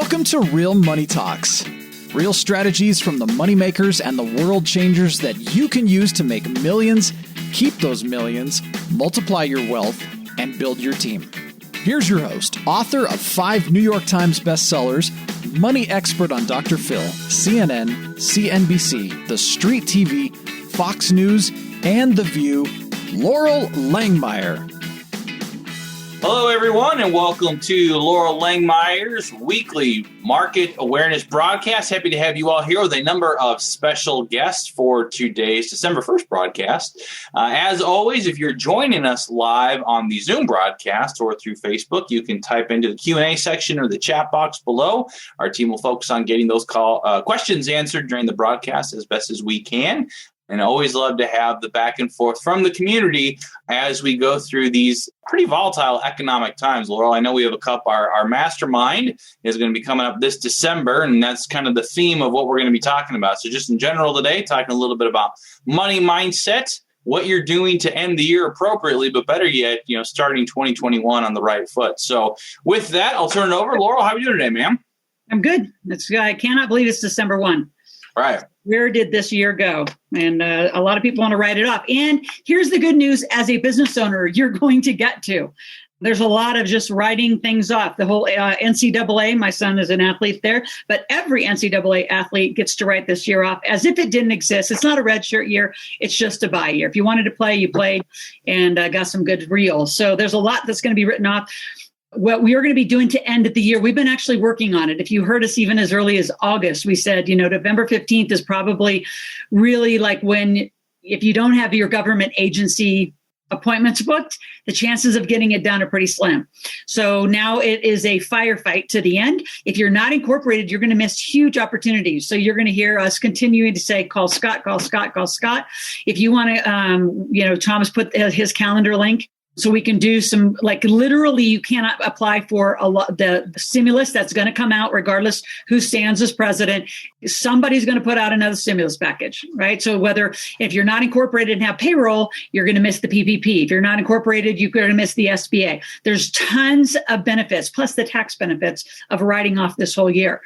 Welcome to Real Money Talks. Real strategies from the moneymakers and the world changers that you can use to make millions, keep those millions, multiply your wealth, and build your team. Here's your host, author of 5 New York Times bestsellers, money expert on Dr. Phil, CNN, CNBC, The Street TV, Fox News, and The View, Laurel Langmeyer. Hello, everyone, and welcome to Laurel Langmeyer's weekly market awareness broadcast. Happy to have you all here with a number of special guests for today's December 1st broadcast. As always, if you're joining us live on the Zoom broadcast or through Facebook, you can type into the Q&A section or the chat box below. Our team will focus on getting those questions answered during the broadcast as best as we can. And I always love to have the back and forth from the community as we go through these pretty volatile economic times. Laurel, I know we have our mastermind is going to be coming up this December, and that's kind of the theme of what we're going to be talking about. So just in general today, talking a little bit about money mindset, what you're doing to end the year appropriately, but better yet, starting 2021 on the right foot. So with that, I'll turn it over. Laurel, how are you doing today, ma'am? I'm good. I cannot believe it's December 1. All right. Where did this year go? And a lot of people want to write it off. And here's the good news as a business owner, you're going to get to. There's a lot of just writing things off. The whole NCAA, my son is an athlete there, but every NCAA athlete gets to write this year off as if it didn't exist. It's not a redshirt year. It's just a bye year. If you wanted to play, you played and got some good reels. So there's a lot that's going to be written off. What we are going to be doing to end at the year, we've been actually working on it. If you heard us even as early as August, we said, November 15th is probably really like if you don't have your government agency appointments booked, the chances of getting it done are pretty slim. So now it is a firefight to the end. If you're not incorporated, you're going to miss huge opportunities. So you're going to hear us continuing to say, call Scott, call Scott, call Scott. If you want to, Thomas put his calendar link. So we can do some, literally, you cannot apply for the stimulus that's going to come out regardless who stands as president. Somebody's going to put out another stimulus package, right? So if you're not incorporated and have payroll, you're going to miss the PPP. If you're not incorporated, you're going to miss the SBA. There's tons of benefits, plus the tax benefits of writing off this whole year.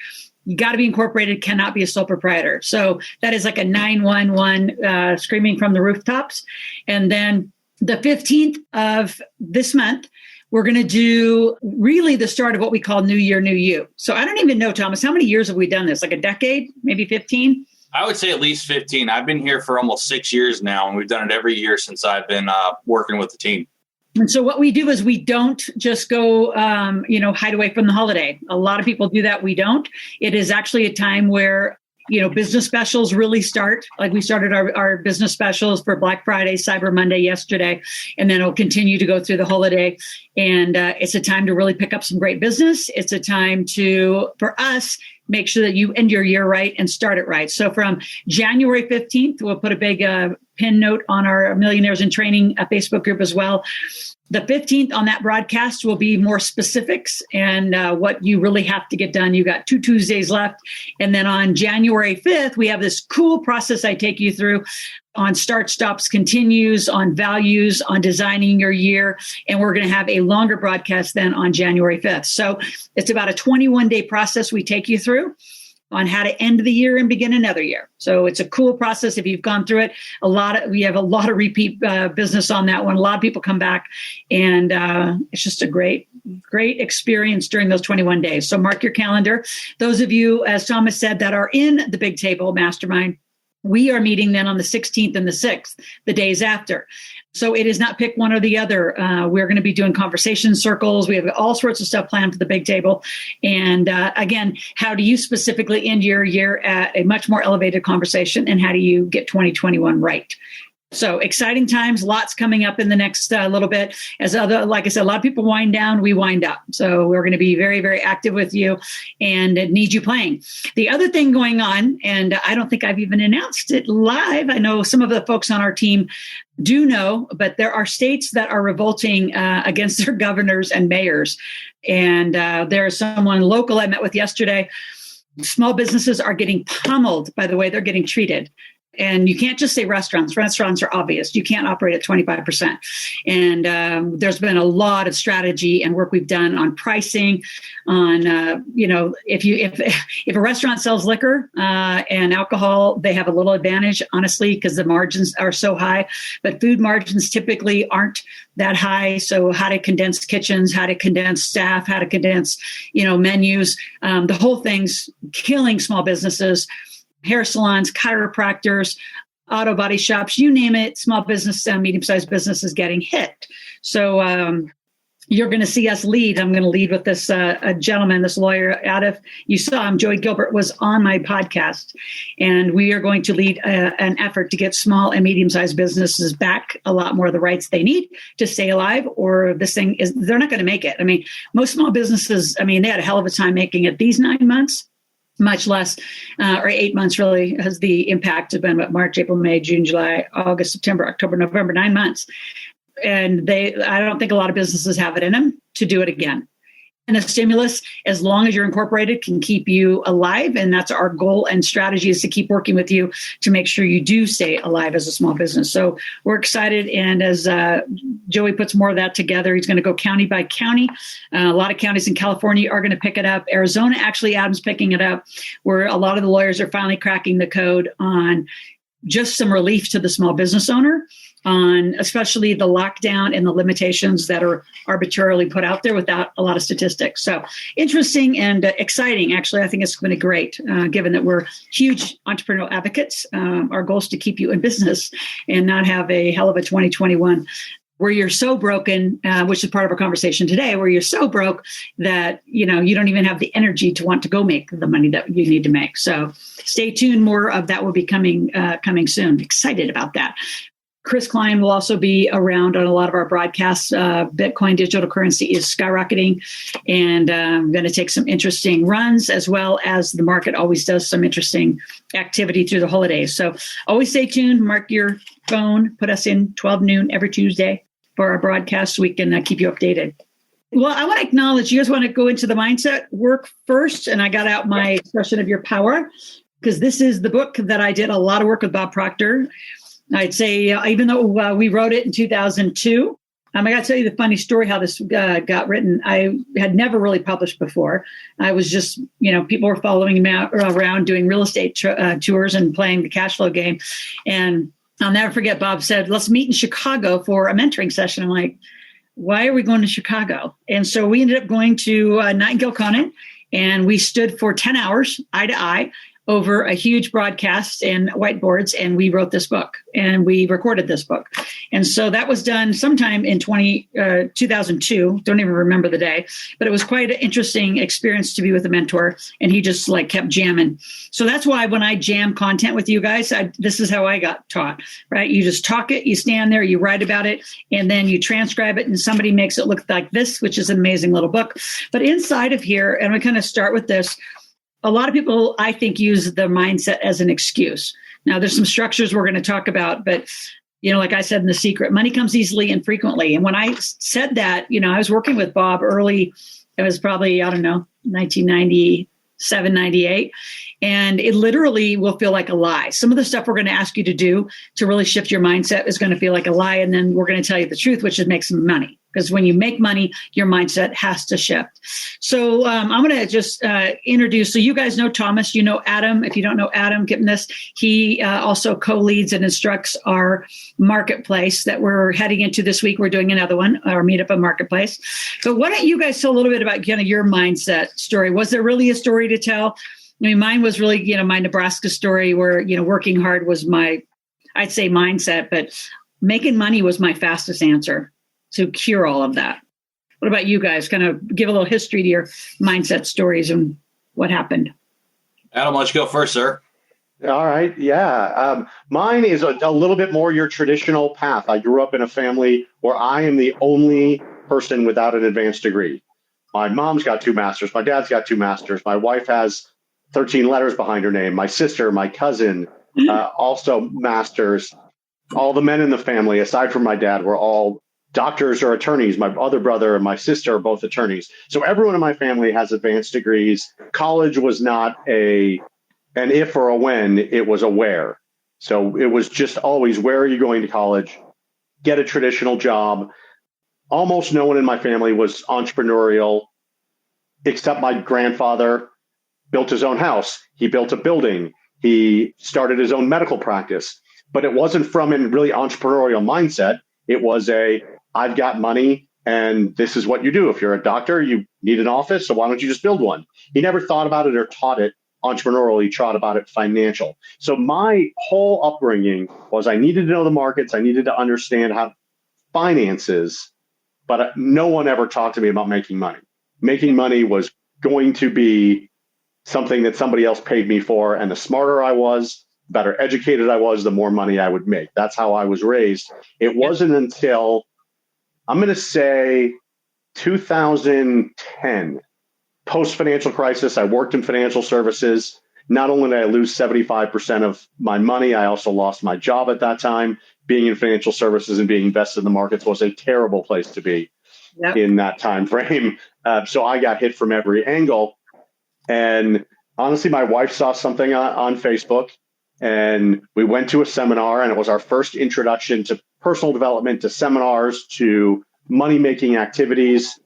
You got to be incorporated, cannot be a sole proprietor. So that is like a 911 screaming from the rooftops. And then the 15th of this month, we're going to do really the start of what we call New Year, New You. So I don't even know, Thomas, how many years have we done this? Like a decade, maybe 15? I would say at least 15. I've been here for almost 6 years now, and we've done it every year since I've been working with the team. And so what we do is we don't just go, hide away from the holiday. A lot of people do that. We don't. It is actually a time where business specials really start. Like we started our business specials for Black Friday, Cyber Monday yesterday, and then it'll continue to go through the holiday. And it's a time to really pick up some great business. It's a time for us, make sure that you end your year right and start it right. So from January 15th, we'll put a big pin note on our Millionaires in Training Facebook group as well. The 15th on that broadcast will be more specifics and what you really have to get done. You got 2 Tuesdays left. And then on January 5th, we have this cool process I take you through on start, stops, continues, on values, on designing your year. And we're going to have a longer broadcast then on January 5th. So it's about a 21-day process we take you through on how to end the year and begin another year. So it's a cool process. If you've gone through it, we have a lot of repeat business on that one. A lot of people come back, and it's just a great experience during those 21 days. So mark your calendar. Those of you, as Thomas said, that are in the Big Table Mastermind, we are meeting then on the 16th and the 6th, the days after. So it is not pick one or the other. We're going to be doing conversation circles. We have all sorts of stuff planned for the Big Table. And again, how do you specifically end your year at a much more elevated conversation? And how do you get 2021 right? So exciting times, lots coming up in the next little bit. Like I said, a lot of people wind down, we wind up. So we're going to be very, very active with you and need you playing. The other thing going on, and I don't think I've even announced it live. I know some of the folks on our team do know, but there are states that are revolting against their governors and mayors. And there's someone local I met with yesterday. Small businesses are getting pummeled by the way they're getting treated. And you can't just say restaurants. Restaurants are obvious. You can't operate at 25%. And there's been a lot of strategy and work we've done on pricing, on, if a restaurant sells liquor and alcohol, they have a little advantage, honestly, because the margins are so high. But food margins typically aren't that high. So how to condense kitchens, how to condense staff, how to condense, menus, the whole thing's killing small businesses. Hair salons, chiropractors, auto body shops, you name it, small business, medium-sized business is getting hit. So you're going to see us lead. I'm going to lead with this gentleman, this lawyer you saw him, Joey Gilbert, was on my podcast. And we are going to lead an effort to get small and medium-sized businesses back a lot more of the rights they need to stay alive, or they're not going to make it. I mean, most small businesses, they had a hell of a time making it these 9 months. Much less, or 8 months really, has the impact have been March, April, May, June, July, August, September, October, November, 9 months. And I don't think a lot of businesses have it in them to do it again. And a stimulus, as long as you're incorporated, can keep you alive. And that's our goal and strategy, is to keep working with you to make sure you do stay alive as a small business. So we're excited. And as Joey puts more of that together, he's going to go county by county. A lot of counties in California are going to pick it up. Arizona, actually, Adam's picking it up, where a lot of the lawyers are finally cracking the code on just some relief to the small business owner, on especially the lockdown and the limitations that are arbitrarily put out there without a lot of statistics. So interesting and exciting. Actually, I think it's going to be great, given that we're huge entrepreneurial advocates. Our goal is to keep you in business and not have a hell of a 2021 where you're so broken, which is part of our conversation today, where you're so broke that, you don't even have the energy to want to go make the money that you need to make. So stay tuned. More of that will be coming soon. Excited about that. Chris Klein will also be around on a lot of our broadcasts. Bitcoin digital currency is skyrocketing, and I'm going to take some interesting runs, as well as the market always does some interesting activity through the holidays. So always stay tuned. Mark your phone. Put us in 12 noon every Tuesday for our broadcast so we can keep you updated. Well, I want to acknowledge, you guys want to go into the mindset work first, and I got out my Expression of Your Power, because this is the book that I did a lot of work with Bob Proctor. I'd say, even though we wrote it in 2002, I got to tell you the funny story how this got written. I had never really published before. I was just, people were following me around doing real estate tours and playing the cash flow game. And I'll never forget, Bob said, let's meet in Chicago for a mentoring session. I'm like, why are we going to Chicago? And so we ended up going to Nightingale Conan, and we stood for 10 hours, eye to eye, over a huge broadcast and whiteboards, and we wrote this book and we recorded this book. And so that was done sometime in 2002. Don't even remember the day, but it was quite an interesting experience to be with a mentor, and he just kept jamming. So that's why when I jam content with you guys, this is how I got taught, right? You just talk it, you stand there, you write about it, and then you transcribe it, and somebody makes it look like this, which is an amazing little book. But inside of here, and we kind of start with this, a lot of people, I think, use the mindset as an excuse. Now, there's some structures we're going to talk about, but, like I said in The Secret, money comes easily and frequently. And when I said that, I was working with Bob early. It was probably, 1997, 98. And it literally will feel like a lie. Some of the stuff we're going to ask you to do to really shift your mindset is going to feel like a lie. And then we're going to tell you the truth, which is make some money. Because when you make money, your mindset has to shift. So I'm going to just introduce. So you guys know Thomas, Adam. If you don't know Adam Kipnes, he also co-leads and instructs our marketplace that we're heading into this week. We're doing another one, our meetup of marketplace. But why don't you guys tell a little bit about your mindset story? Was there really a story to tell? Mine was really, my Nebraska story where, working hard was my, I'd say, mindset, but making money was my fastest answer to cure all of that. What about you guys? Kind of give a little history to your mindset stories and what happened. Adam, why don't you go first, sir? All right. Yeah. Mine is a little bit more your traditional path. I grew up in a family where I am the only person without an advanced degree. My mom's got 2 masters. My dad's got 2 masters. My wife has 13 letters behind her name. My sister, my cousin, also masters. All the men in the family, aside from my dad, were all doctors or attorneys. My other brother and my sister are both attorneys. So everyone in my family has advanced degrees. College was not an if or a when, it was a where. So it was just always, where are you going to college? Get a traditional job. Almost no one in my family was entrepreneurial, except my grandfather built his own house. He built a building. He started his own medical practice. But it wasn't from a really entrepreneurial mindset. It was I've got money and this is what you do. If you're a doctor, you need an office. So why don't you just build one? He never thought about it or taught it entrepreneurial. He taught about it financial. So my whole upbringing was I needed to know the markets. I needed to understand how finances, but no one ever talked to me about making money. Making money was going to be something that somebody else paid me for. And the smarter I was, the better educated I was, the more money I would make. That's how I was raised. It wasn't until, I'm going to say, 2010, post-financial crisis, I worked in financial services. Not only did I lose 75% of my money, I also lost my job at that time. Being in financial services and being invested in the markets was a terrible place to be in that time frame. So I got hit from every angle. And honestly, my wife saw something on Facebook, and we went to a seminar, and it was our first introduction to personal development, to seminars, to money-making activities.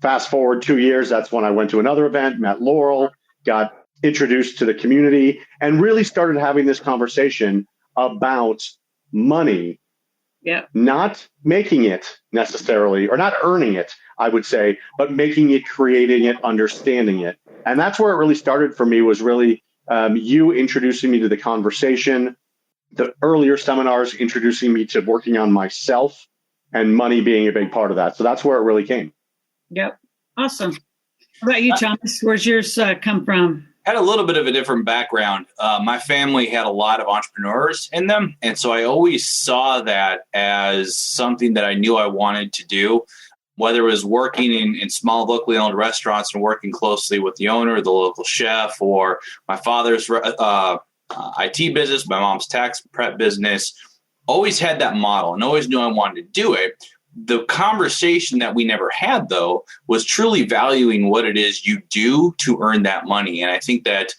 Fast forward 2 years, that's when I went to another event, met Laurel, got introduced to the community, and really started having this conversation about money. Yeah. Not making it necessarily, or not earning it, I would say, but making it, creating it, understanding it. And that's where it really started for me, was really you introducing me to the conversation, the earlier seminars introducing me to working on myself, and money being a big part of that. So that's where it really came. Yep. Awesome. How about you, Thomas? Where's yours come from? Had a little bit of a different background. My family had a lot of entrepreneurs in them. And so I always saw that as something that I knew I wanted to do, whether it was working in small locally owned restaurants and working closely with the owner, the local chef, or my father's IT business, my mom's tax prep business. Always had that model and always knew I wanted to do it. The conversation that we never had, though, was truly valuing what it is you do to earn that money. And I think that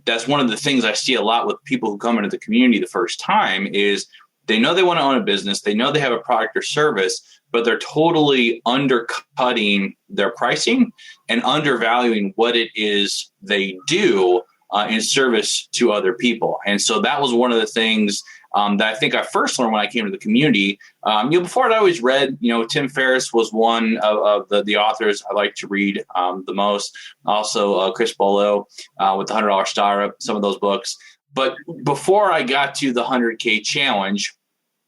that's one of the things I see a lot with people who come into the community the first time is they know they want to own a business. They know they have a product or service, but they're totally undercutting their pricing and undervaluing what it is they do in service to other people. And so that was one of the things that I think I first learned when I came to the community. Before I always read, Tim Ferriss was one of the authors I like to read the most. Also, Chris Bolo with the $100 Startup, some of those books. But before I got to the 100K challenge,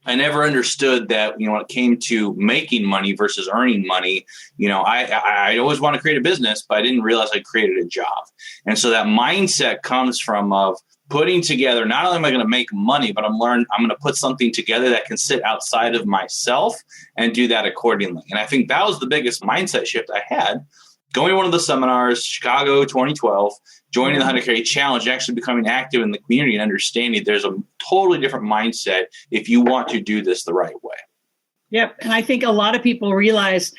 I never understood that, when it came to making money versus earning money, I always want to create a business, but I didn't realize I created a job. And so that mindset comes from of putting together, not only am I going to make money, but I'm going to put something together that can sit outside of myself and do that accordingly. And I think that was the biggest mindset shift I had. Going to one of the seminars, Chicago 2012, joining the 100K challenge, actually becoming active in the community and understanding there's a totally different mindset if you want to do this the right way. Yep. And I think a lot of people realize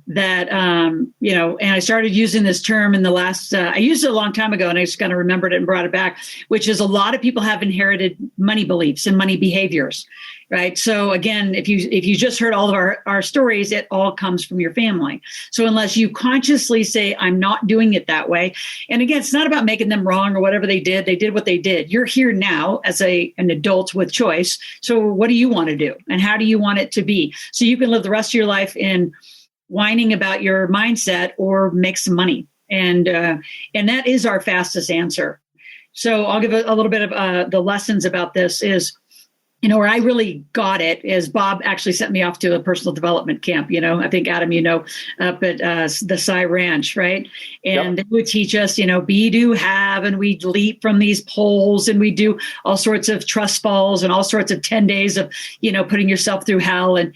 that, and I started using this term in the last, I used it a long time ago and I just kind of remembered it and brought it back, which is a lot of people have inherited money beliefs and money behaviors, right? So again, if you just heard all of our stories, it all comes from your family. So unless you consciously say, I'm not doing it that way. And again, it's not about making them wrong or whatever they did what they did. You're here now as an adult with choice. So what do you want to do? And how do you want it to be? So you can live the rest of your life in whining about your mindset or make some money. And that is our fastest answer. So I'll give a little bit of the lessons about this is, where I really got it is Bob actually sent me off to a personal development camp, I think Adam, up at the Cy Ranch, right? And They would teach us, be, do, have, and we'd leap from these poles and we do all sorts of trust falls and all sorts of 10 days of, putting yourself through hell and,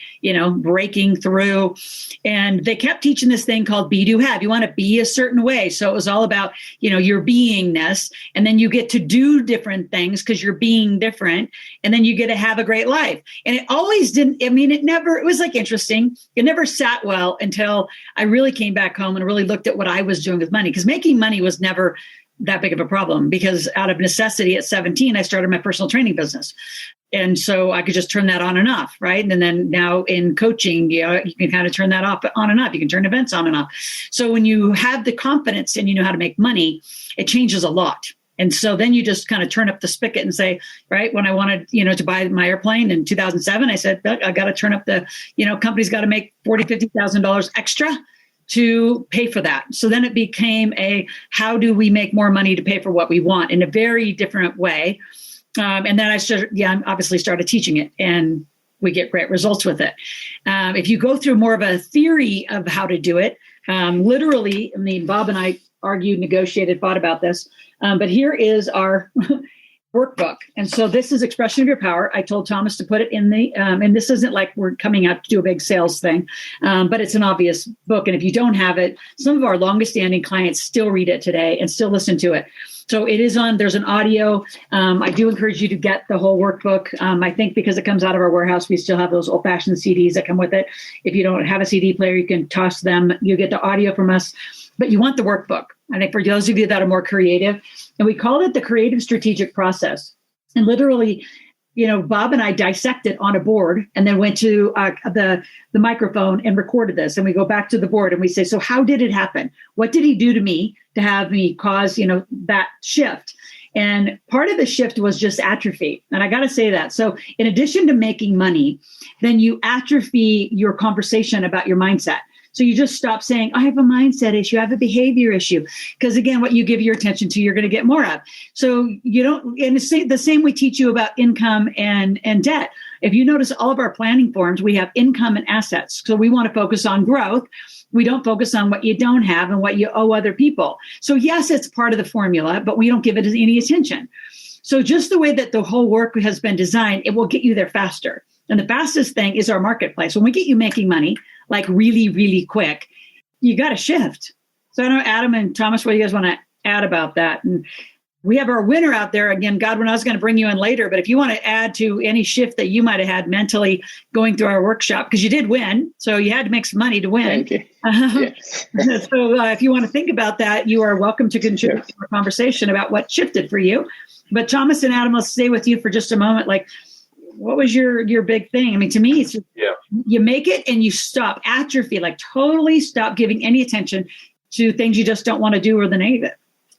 breaking through. And they kept teaching this thing called be, do, have. You want to be a certain way. So it was all about, your beingness. And then you get to do different things because you're being different. And then you get to have a great life. And it always didn't, it was like interesting. It never sat well until I really came back home and really looked at what I was doing with money, because making money was never that big of a problem, because out of necessity at 17, I started my personal training business. And so I could just turn that on and off, right? And then now in coaching, you can kind of turn that off on and off. You can turn events on and off. So when you have the confidence and you know how to make money, it changes a lot. And so then you just kind of turn up the spigot and say, right, when I wanted, to buy my airplane in 2007, I said, I got to turn up the, company's got to make $40,000, $50,000 extra to pay for that. So then it became how do we make more money to pay for what we want in a very different way. And then I obviously started teaching it, and we get great results with it. If you go through more of a theory of how to do it, literally, Bob and I argued, negotiated, fought about this, but here is our workbook. And so this is Expression of Your Power. I told Thomas to put it in and this isn't like we're coming out to do a big sales thing, but it's an obvious book. And if you don't have it, some of our longest standing clients still read it today and still listen to it. So it is there's an audio. I do encourage you to get the whole workbook. I think because it comes out of our warehouse, we still have those old fashioned CDs that come with it. If you don't have a CD player, you can toss them. You get the audio from us, but you want the workbook. I think for those of you that are more creative, and we call it the creative strategic process. And literally, Bob and I dissected on a board and then went to the microphone and recorded this. And we go back to the board and we say, so how did it happen? What did he do to me to have me cause, that shift? And part of the shift was just atrophy. And I got to say that. So in addition to making money, then you atrophy your conversation about your mindset. So you just stop saying, I have a mindset issue, I have a behavior issue. Because again, what you give your attention to, you're going to get more of. So you don't, and the same we teach you about income and debt. If you notice all of our planning forms, we have income and assets. So we want to focus on growth. We don't focus on what you don't have and what you owe other people. So yes, it's part of the formula, but we don't give it any attention. So just the way that the whole work has been designed, it will get you there faster. And the fastest thing is our marketplace. When we get you making money, like really, really quick, you got to shift. So I know Adam and Thomas, what do you guys want to add about that? And we have our winner out there. Again, Godwin, I was going to bring you in later, but if you want to add to any shift that you might have had mentally going through our workshop, because you did win, so you had to make some money to win. Thank you. Yes. So if you want to think about that, you are welcome to contribute to our conversation about what shifted for you. But Thomas and Adam, let's stay with you for just a moment. Like, what was your big thing? I mean, to me, it's just, you make it and you stop, atrophy, like totally stop giving any attention to things you just don't want to do or the negative.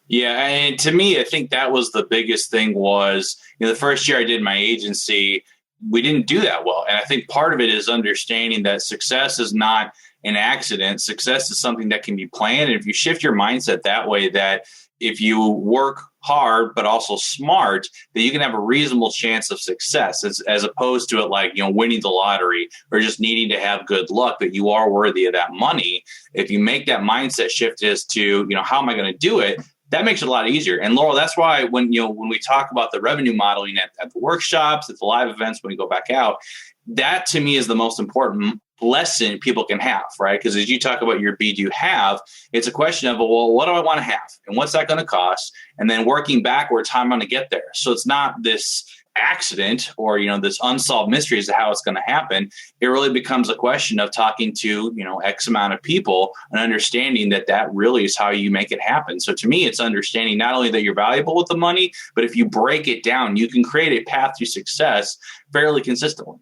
Yeah. And to me, I think that was the biggest thing was, the first year I did my agency, we didn't do that well. And I think part of it is understanding that success is not an accident. Success is something that can be planned. And if you shift your mindset that way, that if you work hard, but also smart, that you can have a reasonable chance of success as opposed to it like, winning the lottery or just needing to have good luck, that you are worthy of that money. If you make that mindset shift as to, how am I going to do it? That makes it a lot easier. And Laurel, that's why when we talk about the revenue modeling at the workshops, at the live events, when we go back out, that to me is the most important lesson people can have, right? Because as you talk about your be do have, it's a question of, well, what do I want to have? And what's that going to cost? And then working backwards, how I'm going to get there. So it's not this accident or, this unsolved mystery as to how it's going to happen. It really becomes a question of talking to, X amount of people and understanding that really is how you make it happen. So to me, it's understanding not only that you're valuable with the money, but if you break it down, you can create a path to success fairly consistently.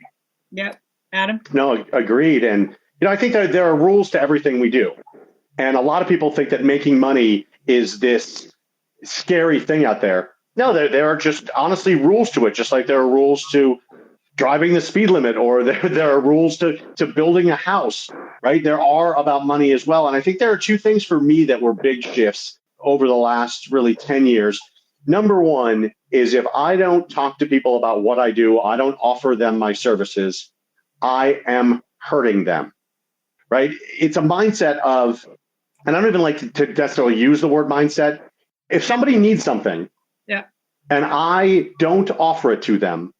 Yep. Adam? No, agreed. And, I think that there are rules to everything we do. And a lot of people think that making money is this scary thing out there. No, there are just honestly rules to it, just like there are rules to driving the speed limit, or there are rules to building a house, right? There are about money as well. And I think there are two things for me that were big shifts over the last really 10 years. Number one is if I don't talk to people about what I do, I don't offer them my services, I am hurting them, right? It's a mindset of, and I don't even like to necessarily use the word mindset. If somebody needs something, and I don't offer it to them,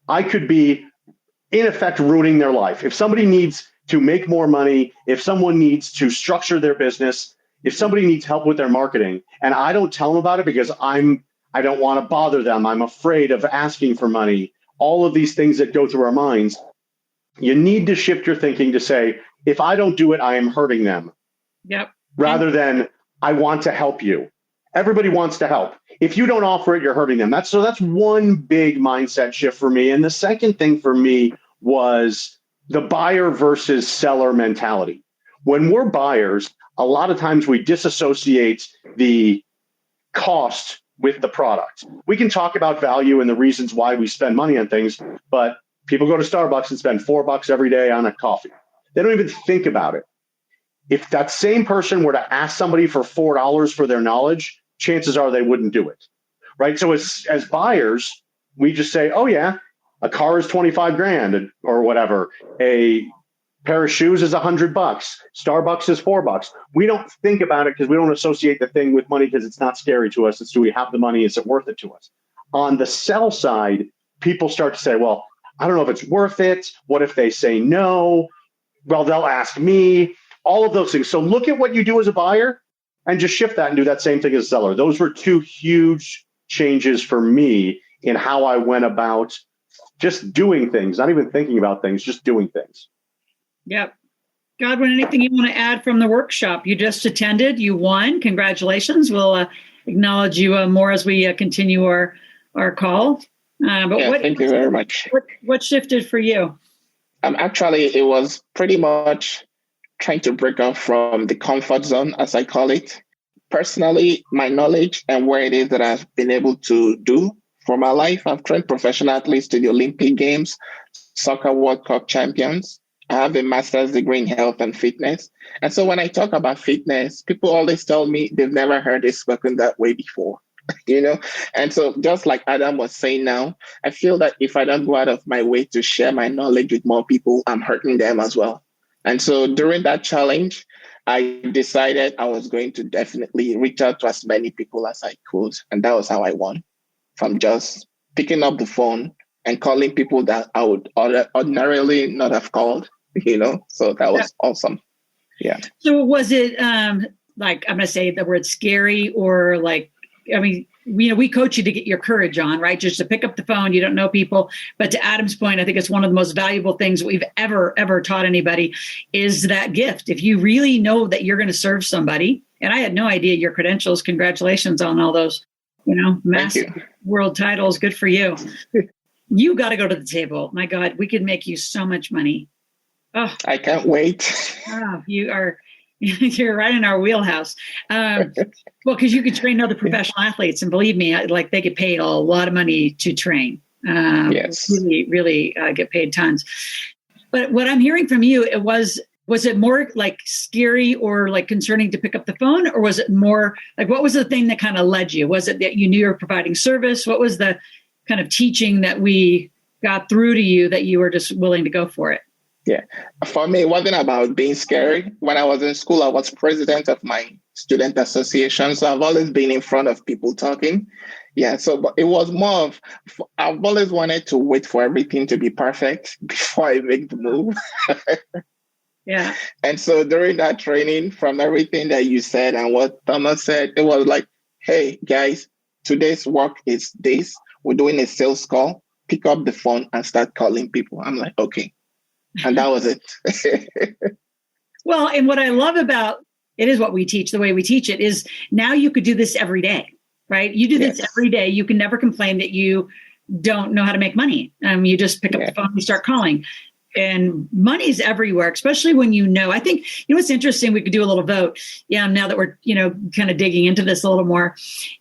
I could be, in effect, ruining their life. If somebody needs to make more money, if someone needs to structure their business, if somebody needs help with their marketing, and I don't tell them about it because I don't want to bother them, I'm afraid of asking for money, all of these things that go through our minds, you need to shift your thinking to say, if I don't do it, I am hurting them. Yep. Rather than, I want to help you. Everybody wants to help. If you don't offer it, you're hurting them. That's one big mindset shift for me. And the second thing for me was the buyer versus seller mentality. When we're buyers, a lot of times we disassociate the cost with the product. We can talk about value and the reasons why we spend money on things, but people go to Starbucks and spend $4 every day on a coffee. They don't even think about it. If that same person were to ask somebody for $4 for their knowledge, chances are they wouldn't do it, right? So as buyers, we just say, oh yeah, a car is 25 grand or whatever. A pair of shoes is $100. Starbucks is $4. We don't think about it because we don't associate the thing with money because it's not scary to us. It's, do we have the money? Is it worth it to us? On the sell side, people start to say, well, I don't know if it's worth it. What if they say no? Well, they'll ask me. All of those things. So look at what you do as a buyer and just shift that and do that same thing as a seller. Those were two huge changes for me in how I went about just doing things, not even thinking about things, just doing things. Yep. Godwin, anything you want to add from the workshop you just attended? You won. Congratulations. We'll acknowledge you more as we continue our call. Thank you very much. What shifted for you? Actually, it was pretty much trying to break out from the comfort zone, as I call it. Personally, my knowledge and where it is that I've been able to do for my life, I've trained professional athletes to the Olympic Games, soccer World Cup champions. I have a master's degree in health and fitness. And so when I talk about fitness, people always tell me they've never heard it spoken that way before, And so just like Adam was saying now, I feel that if I don't go out of my way to share my knowledge with more people, I'm hurting them as well. And so during that challenge, I decided I was going to definitely reach out to as many people as I could. And that was how I won, from just picking up the phone and calling people that I would ordinarily not have called, So that was awesome. Yeah. So was it like, I'm going to say the word scary or like, I mean, we coach you to get your courage on, right? Just to pick up the phone. You don't know people. But to Adam's point, I think it's one of the most valuable things we've ever taught anybody is that gift. If you really know that you're going to serve somebody, and I had no idea your credentials, congratulations on all those, massive world titles. Good for you. You got to go to the table. My God, we could make you so much money. Oh, I can't wait. You're right in our wheelhouse. Well, because you could train other professional athletes, and believe me, like they get paid a lot of money to train. Yes, really get paid tons. But what I'm hearing from you, was it more like scary or like concerning to pick up the phone, or was it more like what was the thing that kind of led you? Was it that you knew you were providing service? What was the kind of teaching that we got through to you that you were just willing to go for it? Yeah. For me, it wasn't about being scary. When I was in school, I was president of my student association. So I've always been in front of people talking. Yeah. So it was more of, I've always wanted to wait for everything to be perfect before I make the move. Yeah. And so during that training, from everything that you said and what Thomas said, it was like, hey, guys, today's work is this. We're doing a sales call. Pick up the phone and start calling people. I'm like, okay. And that was it. Well, and what I love about it is what we teach, the way we teach it is now you could do this every day, right? You do this every day. You can never complain that you don't know how to make money. You just pick up the phone and you start calling. And money's everywhere, especially when I think, what's interesting, we could do a little vote. Yeah. Now that we're, kind of digging into this a little more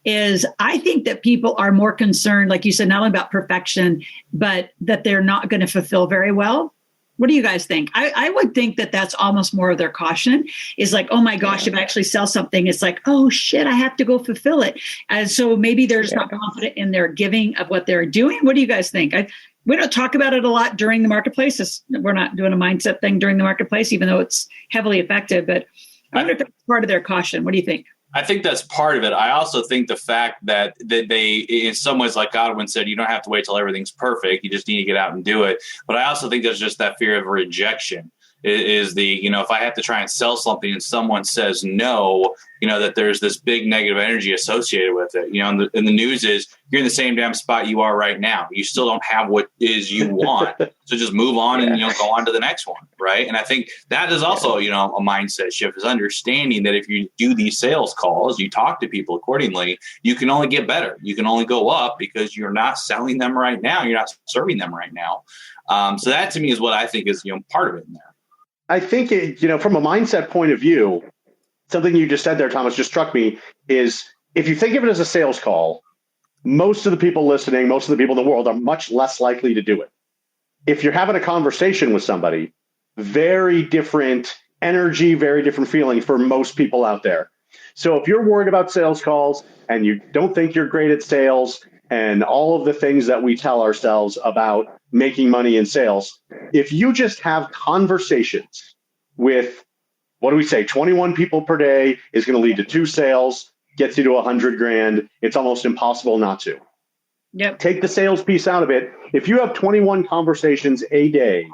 is I think that people are more concerned, like you said, not only about perfection, but that they're not going to fulfill very well. What do you guys think? I would think that that's almost more of their caution is like, oh my gosh, if I actually sell something, it's like, oh shit, I have to go fulfill it. And so maybe they're just not confident in their giving of what they're doing. What do you guys think? We don't talk about it a lot during the marketplace. We're not doing a mindset thing during the marketplace, even though it's heavily effective. But I wonder if it's part of their caution. What do you think? I think that's part of it. I also think the fact that they, in some ways, like Godwin said, you don't have to wait till everything's perfect. You just need to get out and do it. But I also think there's just that fear of rejection. is the, if I have to try and sell something and someone says no, that there's this big negative energy associated with it. And the news is you're in the same damn spot you are right now. You still don't have what is you want. So just move on and, go on to the next one. Right. And I think that is also, a mindset shift, is understanding that if you do these sales calls, you talk to people accordingly, you can only get better. You can only go up because you're not selling them right now. You're not serving them right now. So that to me is what I think is, part of it in there. I think, from a mindset point of view, something you just said there, Thomas, just struck me, is if you think of it as a sales call, most of the people listening, most of the people in the world are much less likely to do it. If you're having a conversation with somebody, very different energy, very different feeling for most people out there. So if you're worried about sales calls and you don't think you're great at sales and all of the things that we tell ourselves about making money in sales, if you just have conversations with, what do we say, 21 people per day is going to lead to 2 sales, gets you to $100,000. It's almost impossible not to. Yep. Take the sales piece out of it. If you have 21 conversations a day,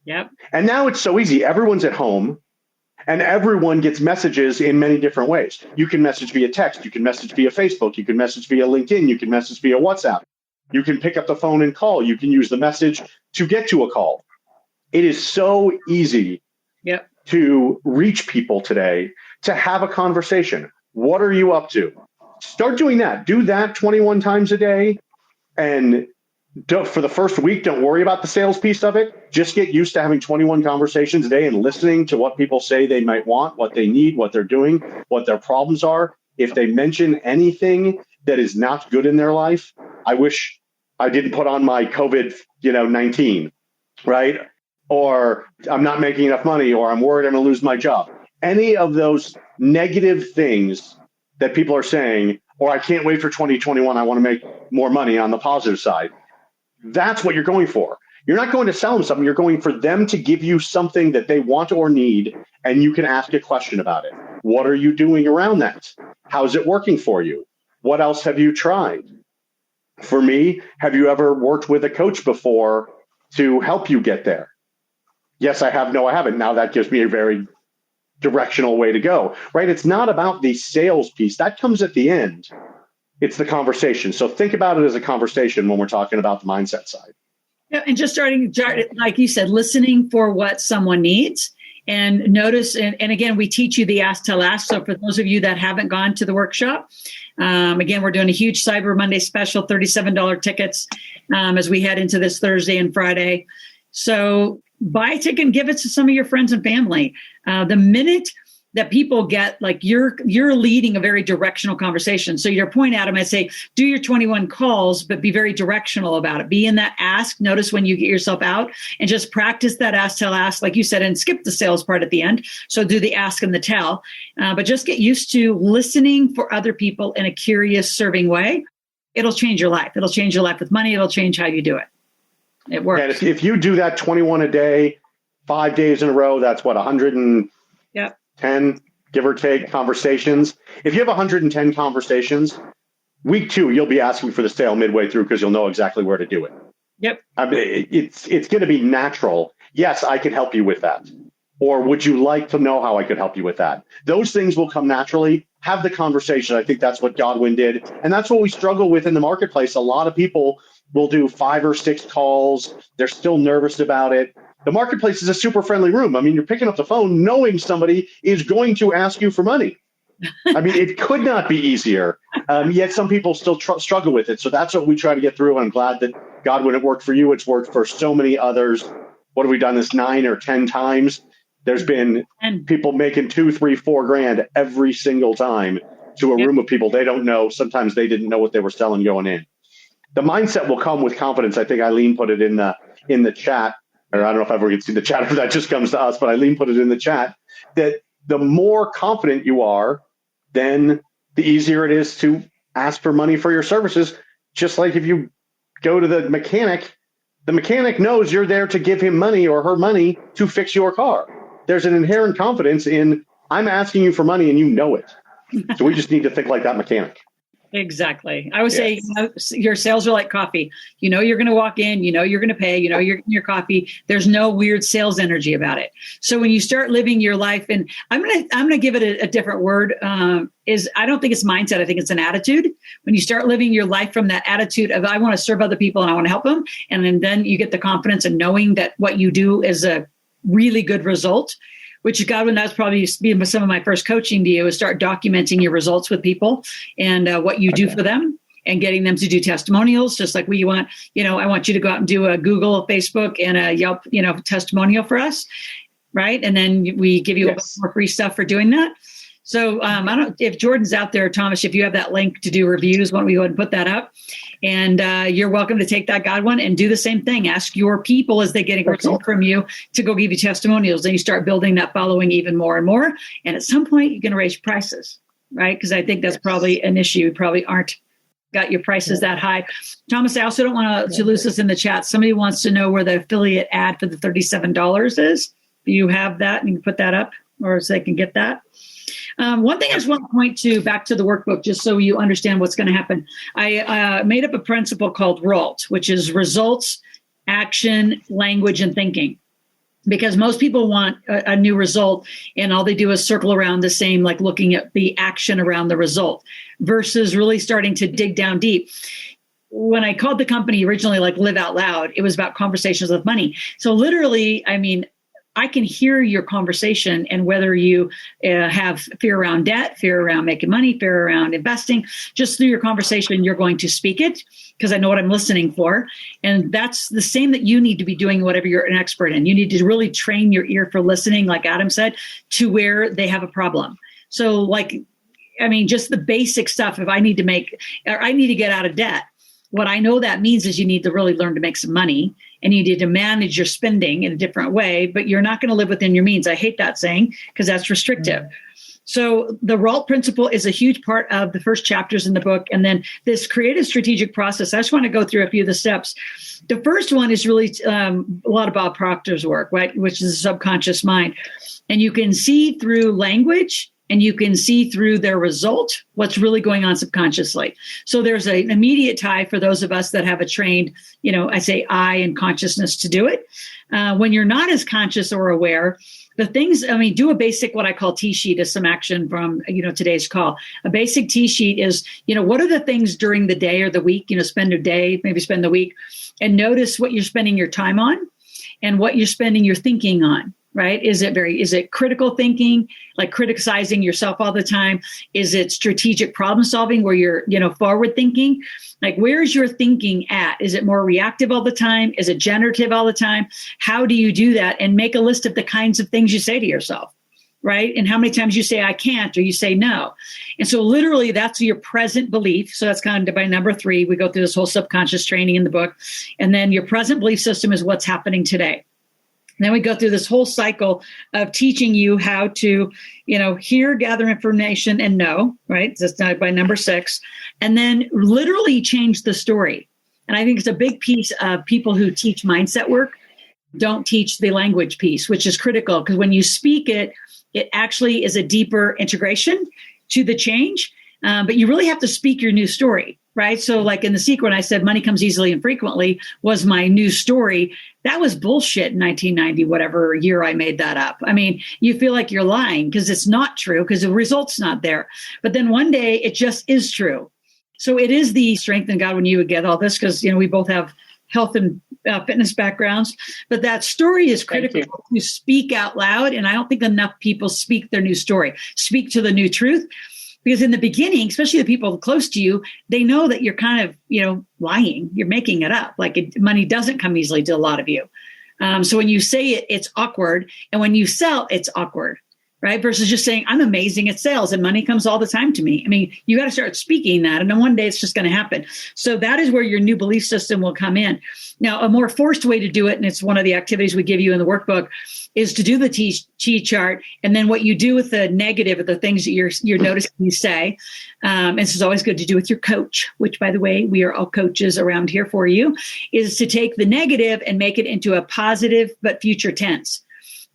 yep. And now it's so easy. Everyone's at home and everyone gets messages in many different ways. You can message via text. You can message via Facebook. You can message via LinkedIn. You can message via WhatsApp. You can pick up the phone and call. You can use the message to get to a call. It is so easy Yep. to reach people today, to have a conversation. What are you up to? Start doing that. Do that 21 times a day. And for the first week, don't worry about the sales piece of it. Just get used to having 21 conversations a day and listening to what people say they might want, what they need, what they're doing, what their problems are. If they mention anything that is not good in their life, I wish I didn't put on my COVID-19, right? Or I'm not making enough money, or I'm worried I'm going to lose my job. Any of those negative things that people are saying, or I can't wait for 2021, I want to make more money on the positive side. That's what you're going for. You're not going to sell them something. You're going for them to give you something that they want or need, and you can ask a question about it. What are you doing around that? How's it working for you? What else have you tried? For me, have you ever worked with a coach before to help you get there? Yes, I have. No, I haven't. Now that gives me a very directional way to go, right? It's not about the sales piece. That comes at the end. It's the conversation. So think about it as a conversation when we're talking about the mindset side. Yeah, and just starting, like you said, listening for what someone needs. And notice, and again, we teach you the ask, tell, ask. So for those of you that haven't gone to the workshop, again, we're doing a huge Cyber Monday special, $37 tickets as we head into this Thursday and Friday. So buy a ticket and give it to some of your friends and family. The minute that people get, like, you're leading a very directional conversation. So your point, Adam, I say, do your 21 calls, but be very directional about it. Be in that ask. Notice when you get yourself out and just practice that ask, tell, ask, like you said, and skip the sales part at the end. So do the ask and the tell, but just get used to listening for other people in a curious, serving way. It'll change your life. It'll change your life with money. It'll change how you do it. It works. And if you do that 21 a day, 5 days in a row, that's what, 110, give or take, conversations. If you have 110 conversations, week 2, you'll be asking for the sale midway through because you'll know exactly where to do it. Yep. I mean, it's going to be natural. Yes, I can help you with that. Or would you like to know how I could help you with that? Those things will come naturally. Have the conversation. I think that's what Godwin did. And that's what we struggle with in the marketplace. A lot of people will do 5 or 6 calls. They're still nervous about it. The marketplace is a super friendly room. I mean, you're picking up the phone knowing somebody is going to ask you for money. I mean, it could not be easier. Yet some people still struggle with it. So that's what we try to get through. And I'm glad that Godwin, it worked for you. It's worked for so many others. What have we done this 9 or 10 times? There's been people making $2, $3, $4 grand every single time to a room of people they don't know. Sometimes they didn't know what they were selling going in. The mindset will come with confidence. I think Eileen put it in the chat, or I don't know if everyone can see the chat or that just comes to us, but Eileen put it in the chat, that the more confident you are, then the easier it is to ask for money for your services. Just like if you go to the mechanic knows you're there to give him money or her money to fix your car. There's an inherent confidence in, I'm asking you for money and you know it. So we just need to think like that mechanic. Exactly. I would say, your sales are like coffee. You're going to walk in, you're going to pay, you're getting your coffee. There's no weird sales energy about it. So when you start living your life, and I'm going to give it a different word, I don't think it's mindset. I think it's an attitude. When you start living your life from that attitude of, I want to serve other people and I want to help them. And then you get the confidence in knowing that what you do is a really good result. Which, Godwin, that's probably been some of my first coaching to you, is start documenting your results with people and what you do for them, and getting them to do testimonials, just like we want. I want you to go out and do a Google, a Facebook, and a Yelp, testimonial for us, right? And then we give you a little more free stuff for doing that. So I don't, if Jordan's out there, Thomas, if you have that link to do reviews, why don't we go ahead and put that up? And you're welcome to take that, Godwin, and do the same thing. Ask your people as they get a result from you to go give you testimonials. Then you start building that following even more and more. And at some point, you're going to raise prices, right? Because I think that's probably an issue. You probably aren't got your prices that high. Thomas, I also don't want to lose this in the chat. Somebody wants to know where the affiliate ad for the $37 is. Do you have that? And you can put that up, or so they can get that. One thing I just want to point to, back to the workbook, just so you understand what's going to happen. I made up a principle called RALT, which is results, action, language, and thinking. Because most people want a new result, and all they do is circle around the same, like looking at the action around the result, versus really starting to dig down deep. When I called the company originally, like Live Out Loud, it was about conversations with money. So literally, I can hear your conversation, and whether you have fear around debt, fear around making money, fear around investing, just through your conversation, you're going to speak it, because I know what I'm listening for. And that's the same that you need to be doing, whatever you're an expert in. You need to really train your ear for listening, like Adam said, to where they have a problem. So just the basic stuff, if I need to get out of debt, what I know that means is you need to really learn to make some money, and you need to manage your spending in a different way, but you're not going to live within your means. I hate that saying, because that's restrictive. So the RALT principle is a huge part of the first chapters in the book. And then this creative strategic process, I just want to go through a few of the steps. The first one is really a lot of Bob Proctor's work, right, which is the subconscious mind. And you can see through language, and you can see through their result what's really going on subconsciously. So there's an immediate tie for those of us that have a trained, I say I and consciousness to do it. When you're not as conscious or aware, the things, do a basic, what I call T-sheet, is some action from, today's call. A basic T-sheet is, what are the things during the day or the week, spend a day, maybe spend the week, and notice what you're spending your time on and what you're spending your thinking on. Right? Is it critical thinking, like criticizing yourself all the time? Is it strategic problem solving where you're, forward thinking? Like, where's your thinking at? Is it more reactive all the time? Is it generative all the time? How do you do that? And make a list of the kinds of things you say to yourself, right? And how many times you say, I can't, or you say no. And so literally that's your present belief. So that's kind of by number 3. We go through this whole subconscious training in the book. And then your present belief system is what's happening today. And then we go through this whole cycle of teaching you how to, hear, gather information, and know, right? That's by number 6. And then literally change the story. And I think it's a big piece of people who teach mindset work don't teach the language piece, which is critical, because when you speak it, it actually is a deeper integration to the change. But you really have to speak your new story, right? So like in The Secret, when I said money comes easily and frequently was my new story, that was bullshit in 1990, whatever year I made that up. You feel like you're lying because it's not true, because the result's not there. But then one day it just is true. So it is the strength in God when you would get all this, because, we both have health and fitness backgrounds. But that story is critical to speak out loud. And I don't think enough people speak their new story, speak to the new truth. Because in the beginning, especially the people close to you, they know that you're kind of, lying. You're making it up. Money doesn't come easily to a lot of you. So when you say it, it's awkward. And when you sell, it's awkward, right? Versus just saying, I'm amazing at sales and money comes all the time to me. You got to start speaking that. And then one day it's just going to happen. So that is where your new belief system will come in. Now, a more forced way to do it, and it's one of the activities we give you in the workbook, is to do the T chart. And then what you do with the negative of the things that you're noticing you say. And this is always good to do with your coach, which, by the way, we are all coaches around here for you, is to take the negative and make it into a positive but future tense.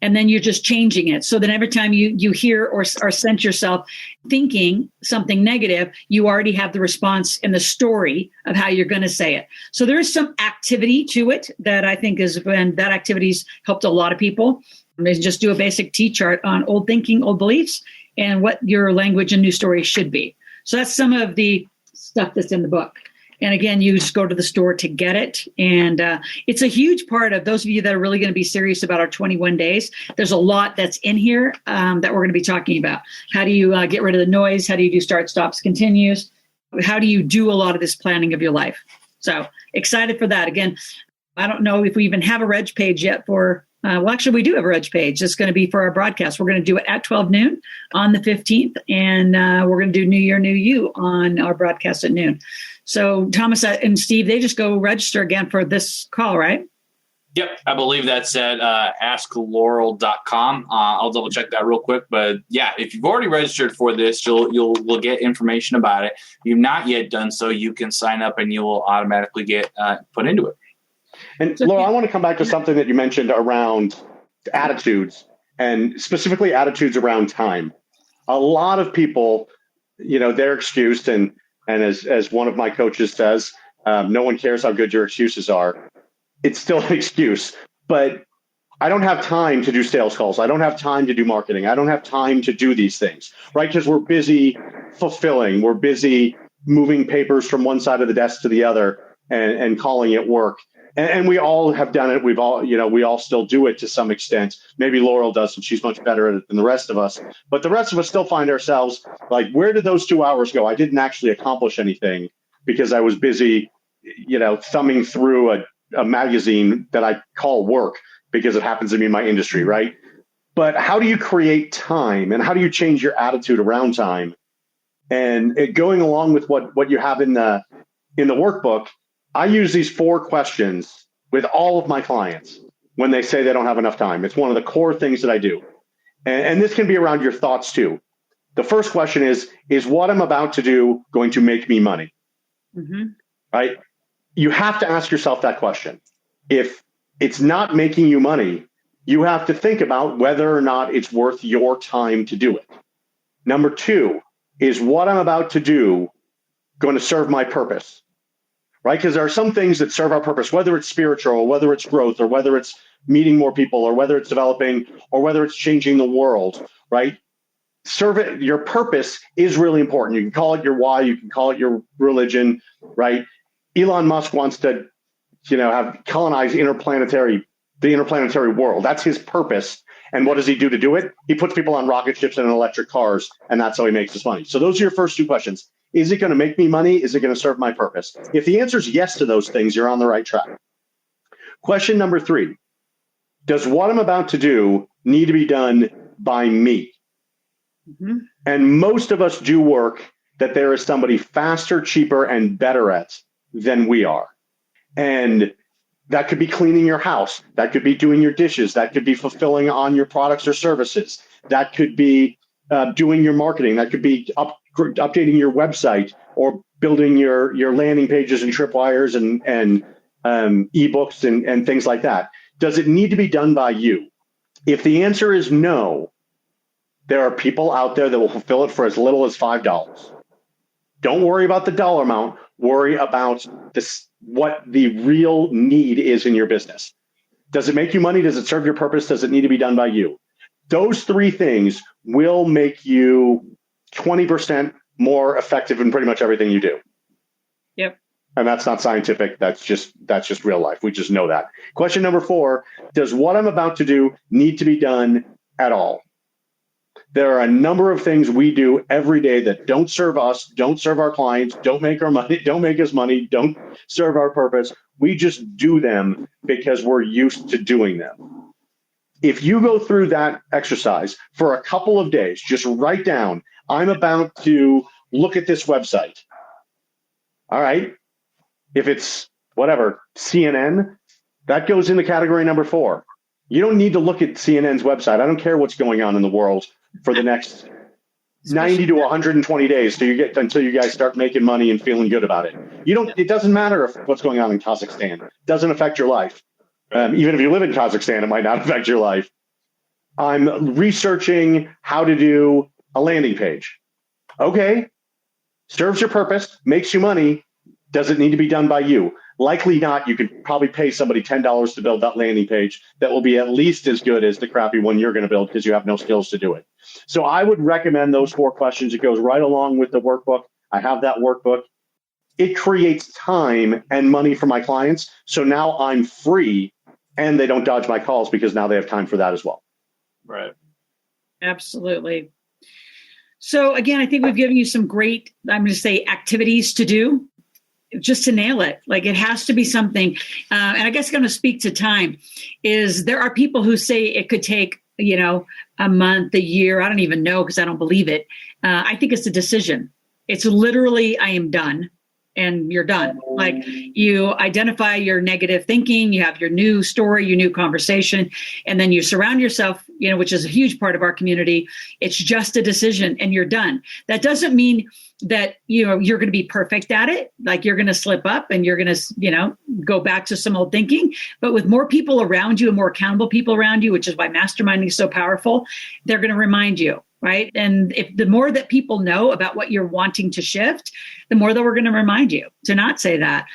and then you're just changing it. So then every time you hear or sense yourself thinking something negative, you already have the response and the story of how you're going to say it. So there is some activity to it that I think is when that activity's helped a lot of people. They just do a basic T-chart on old thinking, old beliefs, and what your language and new stories should be. So that's some of the stuff that's in the book. And again, you just go to the store to get it. And it's a huge part of those of you that are really going to be serious about our 21 days. There's a lot that's in here that we're going to be talking about. How do you get rid of the noise? How do you do start, stops, continues? How do you do a lot of this planning of your life? So excited for that. Again, I don't know if we even have a reg page yet for, well, actually, we do have a reg page. It's going to be for our broadcast. We're going to do it at 12 noon on the 15th. And we're going to do New Year, New You on our broadcast at noon. So Thomas and Steve, they just go register again for this call, right? Yep, I believe that's at asklaurel.com. I'll double check that real quick. But yeah, if you've already registered for this, you'll get information about it. If you've not yet done so, you can sign up and you will automatically get put into it. And Laura, I want to come back to something that you mentioned around attitudes, and specifically attitudes around time. A lot of people, their excuse, and as one of my coaches says, no one cares how good your excuses are. It's still an excuse, but I don't have time to do sales calls. I don't have time to do marketing. I don't have time to do these things, right? Because we're busy fulfilling. We're busy moving papers from one side of the desk to the other and calling it work. And we all have done it. We all still do it to some extent. Maybe Laurel does, and she's much better at it than the rest of us. But the rest of us still find ourselves like, where did those 2 hours go? I didn't actually accomplish anything because I was busy, thumbing through a magazine that I call work because it happens to be in my industry, right? But how do you create time, and how do you change your attitude around time? And going along with what you have in the workbook, I use these 4 questions with all of my clients when they say they don't have enough time. It's one of the core things that I do. And this can be around your thoughts too. The first question is what I'm about to do going to make me money? Mm-hmm. Right? You have to ask yourself that question. If it's not making you money, you have to think about whether or not it's worth your time to do it. Number 2 is what I'm about to do going to serve my purpose? Right? Because there are some things that serve our purpose, whether it's spiritual, or whether it's growth, or whether it's meeting more people, or whether it's developing, or whether it's changing the world, right? Serve it. Your purpose is really important. You can call it your why, you can call it your religion, right? Elon Musk wants to, have colonized the interplanetary world. That's his purpose. And what does he do to do it? He puts people on rocket ships and in electric cars, and that's how he makes his money. So those are your first 2 questions. Is it going to make me money? Is it going to serve my purpose? If the answer is yes to those things, you're on the right track. Question number 3, does what I'm about to do need to be done by me? Mm-hmm. And most of us do work that there is somebody faster, cheaper, and better at than we are. And that could be cleaning your house. That could be doing your dishes. That could be fulfilling on your products or services. That could be doing your marketing. That could be updating your website, or building your landing pages and tripwires and ebooks and things like that. Does it need to be done by you? If the answer is no, there are people out there that will fulfill it for as little as $5. Don't worry about the dollar amount. Worry about what the real need is in your business. Does it make you money? Does it serve your purpose? Does it need to be done by you? Those 3 things will make you 20% more effective in pretty much everything you do. Yep. And that's not scientific. That's just real life. We just know that. Question number 4, does what I'm about to do need to be done at all? There are a number of things we do every day that don't serve us, don't serve our clients, don't make our money, don't make us money, don't serve our purpose. We just do them because we're used to doing them. If you go through that exercise for a couple of days, just write down, I'm about to look at this website. All right. If it's whatever, CNN, that goes into category number 4. You don't need to look at CNN's website. I don't care what's going on in the world for the next 90 to 120 days until you guys start making money and feeling good about it. It doesn't matter if what's going on in Kazakhstan. It doesn't affect your life. Even if you live in Kazakhstan, it might not affect your life. I'm researching how to do a landing page. Okay, serves your purpose, makes you money. Does it need to be done by you? Likely not. You could probably pay somebody $10 to build that landing page that will be at least as good as the crappy one you're going to build because you have no skills to do it. So I would recommend those 4 questions. It goes right along with the workbook. I have that workbook. It creates time and money for my clients. So now I'm free and they don't dodge my calls because now they have time for that as well. Right. Absolutely. So again, I think we've given you some great, I'm going to say, activities to do just to nail it. Like it has to be something. And I guess I'm going to speak to time is there are people who say it could take, a month, a year. I don't even know because I don't believe it. I think it's a decision. It's literally, I am done. And you're done. Like you identify your negative thinking, you have your new story, your new conversation, and then you surround yourself, which is a huge part of our community. It's just a decision and you're done. That doesn't mean that, you're going to be perfect at it. Like you're going to slip up and you're going to, go back to some old thinking, but with more people around you and more accountable people around you, which is why masterminding is so powerful, they're going to remind you. Right. And if the more that people know about what you're wanting to shift, the more that we're going to remind you to not say that.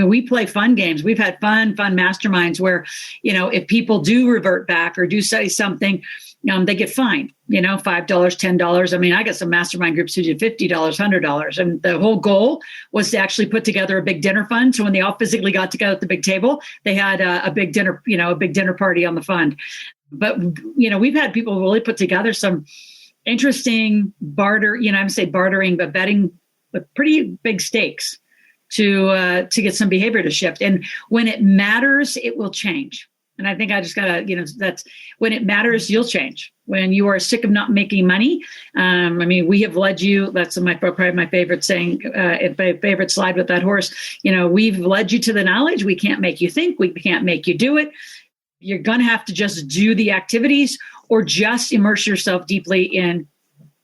We play fun games. We've had fun masterminds where, if people do revert back or do say something, they get fined, $5, $10. I got some mastermind groups who did $50, $100. And the whole goal was to actually put together a big dinner fund. So when they all physically got together at the big table, they had a big dinner party on the fund. But, we've had people really put together some interesting barter, I would say bartering, but betting with pretty big stakes to get some behavior to shift. And when it matters, it will change. And I think I just gotta, that's when it matters, you'll change. When you are sick of not making money, we have led you. That's probably my favorite saying, my favorite slide with that horse. We've led you to the knowledge. We can't make you think. We can't make you do it. You're going to have to just do the activities or just immerse yourself deeply in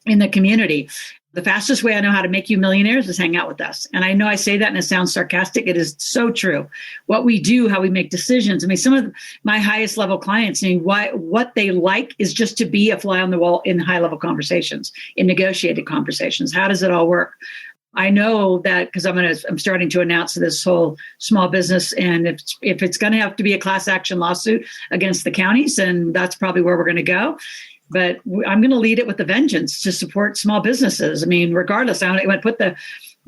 the community. The fastest way I know how to make you millionaires is hang out with us. And I know I say that and it sounds sarcastic. It is so true. What we do, how we make decisions. Some of my highest level clients, what they like is just to be a fly on the wall in high level conversations, in negotiated conversations. How does it all work? I know that because I'm starting to announce this whole small business, and if it's going to have to be a class action lawsuit against the counties, and that's probably where we're going to go. But I'm going to lead it with a vengeance to support small businesses. Regardless, I want to put the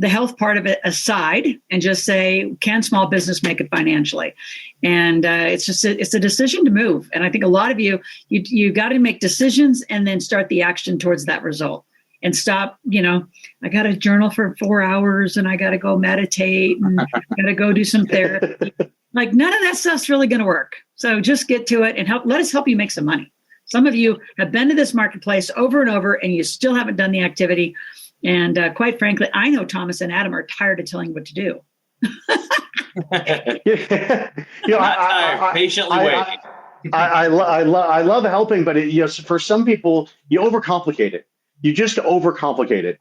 health part of it aside and just say, can small business make it financially? And it's a decision to move. And I think a lot of you got to make decisions and then start the action towards that result. And stop, I got to journal for 4 hours and I got to go meditate and I got to go do some therapy. Like none of that stuff's really going to work. So just get to it and let us help you make some money. Some of you have been to this marketplace over and over and you still haven't done the activity. And quite frankly, I know Thomas and Adam are tired of telling you what to do. Patiently waiting. I love helping, but for some people, you overcomplicate it. You just overcomplicate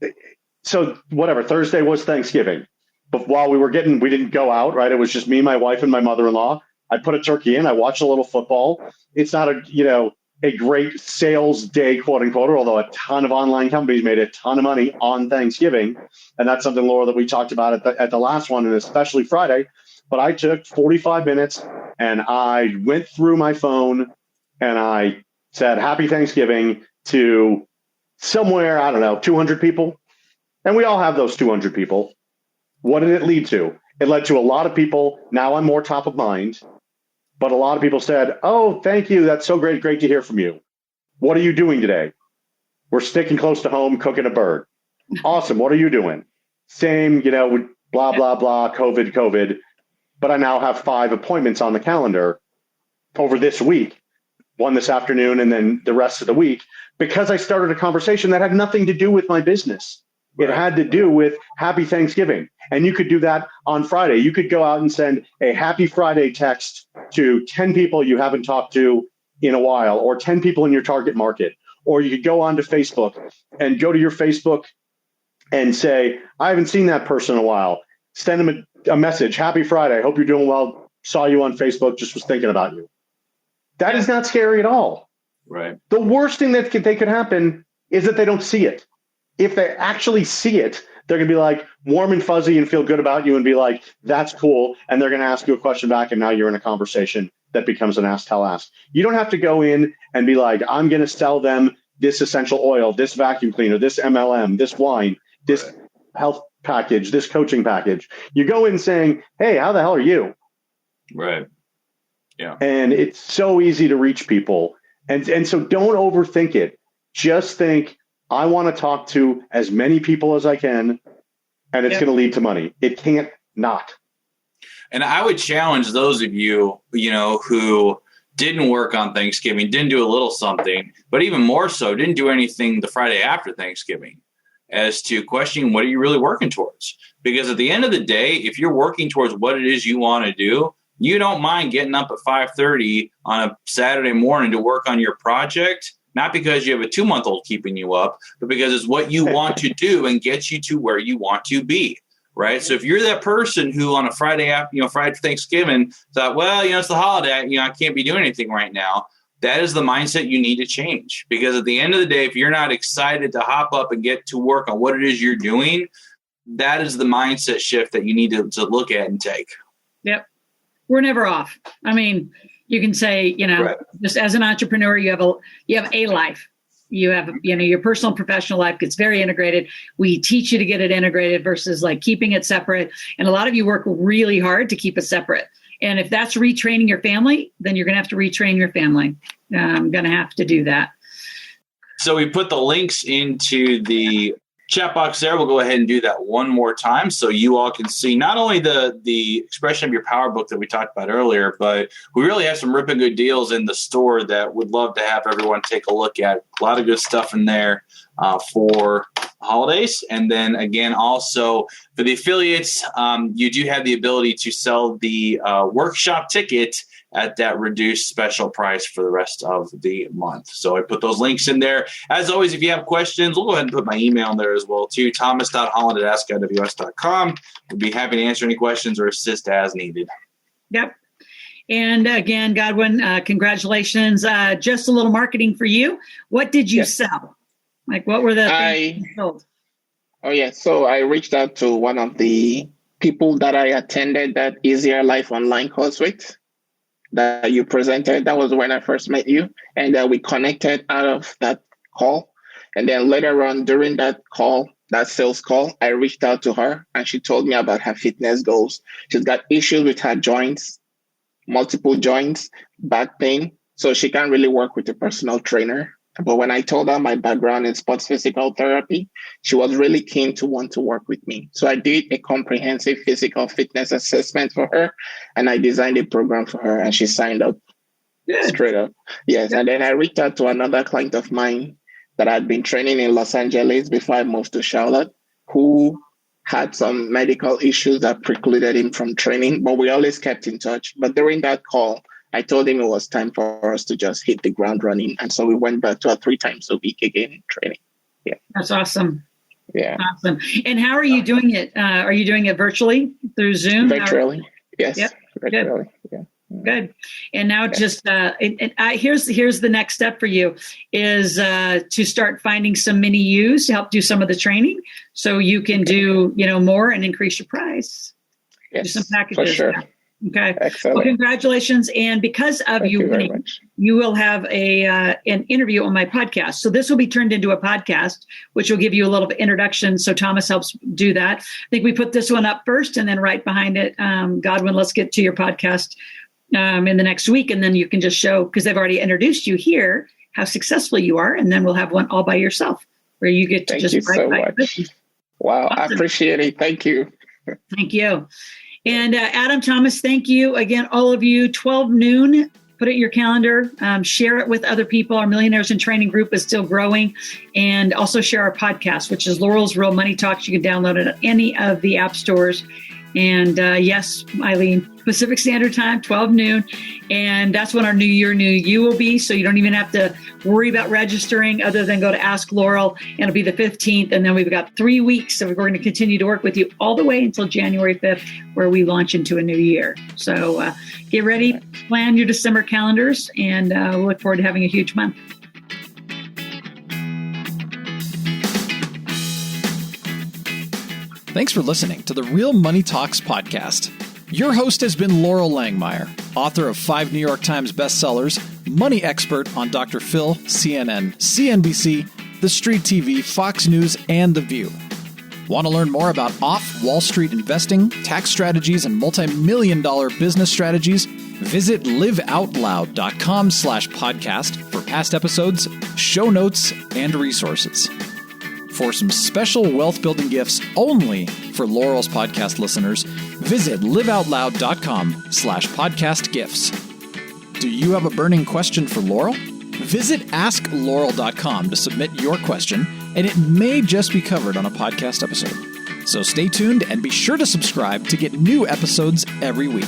it. So whatever, Thursday was Thanksgiving. But while we didn't go out, right? It was just me, my wife, and my mother-in-law. I put a turkey in. I watched a little football. It's not a great sales day, quote unquote, although a ton of online companies made a ton of money on Thanksgiving. And that's something, Laura, that we talked about at the last one, and especially Friday. But I took 45 minutes and I went through my phone and I said, Happy Thanksgiving to somewhere, 200 people. And we all have those 200 people. What did it lead to? It led to a lot of people. Now I'm more top of mind. But a lot of people said, oh, thank you. That's so great. Great to hear from you. What are you doing today? We're sticking close to home, cooking a bird. Awesome. What are you doing? Same, blah, blah, blah, COVID. But I now have 5 appointments on the calendar over this week, one this afternoon, and then the rest of the week, because I started a conversation that had nothing to do with my business. It had to do with Happy Thanksgiving. And you could do that on Friday. You could go out and send a Happy Friday text to 10 people you haven't talked to in a while, or 10 people in your target market. Or you could go onto Facebook and go to your Facebook and say, I haven't seen that person in a while. Send them a message. Happy Friday. Hope you're doing well. Saw you on Facebook. Just was thinking about you. That is not scary at all. Right. The worst thing that they could happen is that they don't see it. If they actually see it, they're going to be like warm and fuzzy and feel good about you and be like, that's cool. And they're going to ask you a question back. And now you're in a conversation that becomes an ask, tell, ask. You don't have to go in and be like, I'm going to sell them this essential oil, this vacuum cleaner, this MLM, this wine, this health package, this coaching package. You go in saying, hey, how the hell are you? Right. Yeah. And it's so easy to reach people. And so don't overthink it. Just think, I want to talk to as many people as I can, and it's going to lead to money. It can't not. And I would challenge those of you, who didn't work on Thanksgiving, didn't do a little something, but even more so, didn't do anything the Friday after Thanksgiving, as to questioning what are you really working towards? Because at the end of the day, if you're working towards what it is you want to do, you don't mind getting up at 5:30 on a Saturday morning to work on your project, not because you have a 2-month-old keeping you up, but because it's what you want to do and get you to where you want to be. Right. So if you're that person who on a Friday after, Friday Thanksgiving thought, well, it's the holiday, I can't be doing anything right now. That is the mindset you need to change, because at the end of the day, if you're not excited to hop up and get to work on what it is you're doing, that is the mindset shift that you need to look at and take. Yep. We're never off. I mean, you can say, Right. just as an entrepreneur, you have a life. You have, your personal and professional life gets very integrated. We teach you to get it integrated versus like keeping it separate. And a lot of you work really hard to keep it separate. And if that's retraining your family, then you're going to have to retrain your family. I'm going to have to do that. So we put the links into the chat box there. We'll go ahead and do that one more time so you all can see not only the expression of your power book that we talked about earlier, but we really have some ripping good deals in the store that would love to have everyone take a look at. A lot of good stuff in there for holidays. And then again, also for the affiliates, you do have the ability to sell the workshop ticket at that reduced special price for the rest of the month. So I put those links in there. As always, if you have questions, we'll go ahead and put my email in there as well too, thomas.holland@askiws.com. We'll be happy to answer any questions or assist as needed. Yep. And again, Godwin, congratulations. Just a little marketing for you. What did you sell? Like, what were the things you sold? Oh, yeah. So I reached out to one of the people that I attended that Easier Life Online course with that you presented. That was when I first met you. And we connected out of that call. And then later on during that call, that sales call, I reached out to her and she told me about her fitness goals. She's got issues with her joints, multiple joints, back pain. So she can't really work with a personal trainer. But when I told her my background in sports physical therapy, she was really keen to want to work with me. So I did a comprehensive physical fitness assessment for her, and I designed a program for her, and she signed up straight up. Yes. And then I reached out to another client of mine that I'd been training in Los Angeles before I moved to Charlotte, who had some medical issues that precluded him from training, but we always kept in touch. But during that call, I told him it was time for us to just hit the ground running. And so we went back to 3 times a week again training. Yeah. That's awesome. Yeah. Awesome. And how are you doing it? Are you doing it virtually through Zoom? Virtually. Yes. Yep. Virtually. Yeah. Good. And now just here's the next step for you is to start finding some mini U's to help do some of the training so you can do, more and increase your price. Yes, do some packages. for sure. Okay. Excellent. Well, congratulations. And because of Thank you very much. you will have an interview on my podcast. So this will be turned into a podcast, which will give you a little bit introduction. So Thomas helps do that. I think we put this one up first and then right behind it, Godwin, let's get to your podcast in the next week. And then you can just show, because they've already introduced you here, how successful you are. And then we'll have one all by yourself where you get to Thank just you so much. Wow. Awesome. I appreciate it. Thank you. Thank you. And Adam, Thomas, thank you again, all of you. 12 noon, put it in your calendar, share it with other people. Our Millionaires in Training group is still growing, and also share our podcast, which is Laurel's Real Money Talks. You can download it at any of the app stores. And yes, Eileen, Pacific Standard Time, 12 noon. And that's when our New Year, New You will be. So you don't even have to worry about registering other than go to Ask Laurel. And it'll be the 15th. And then we've got 3 weeks. So we're going to continue to work with you all the way until January 5th, where we launch into a new year. So get ready, plan your December calendars, and we'll look forward to having a huge month. Thanks for listening to the Real Money Talks podcast. Your host has been Laurel Langmeyer, author of 5 New York Times bestsellers, money expert on Dr. Phil, CNN, CNBC, The Street TV, Fox News, and The View. Want to learn more about off-Wall Street investing, tax strategies, and multi-million-dollar business strategies? Visit liveoutloud.com/podcast for past episodes, show notes, and resources. For some special wealth-building gifts only for Laurel's podcast listeners, visit liveoutloud.com/podcast gifts. Do you have a burning question for Laurel? Visit asklaurel.com to submit your question, and it may just be covered on a podcast episode. So stay tuned and be sure to subscribe to get new episodes every week.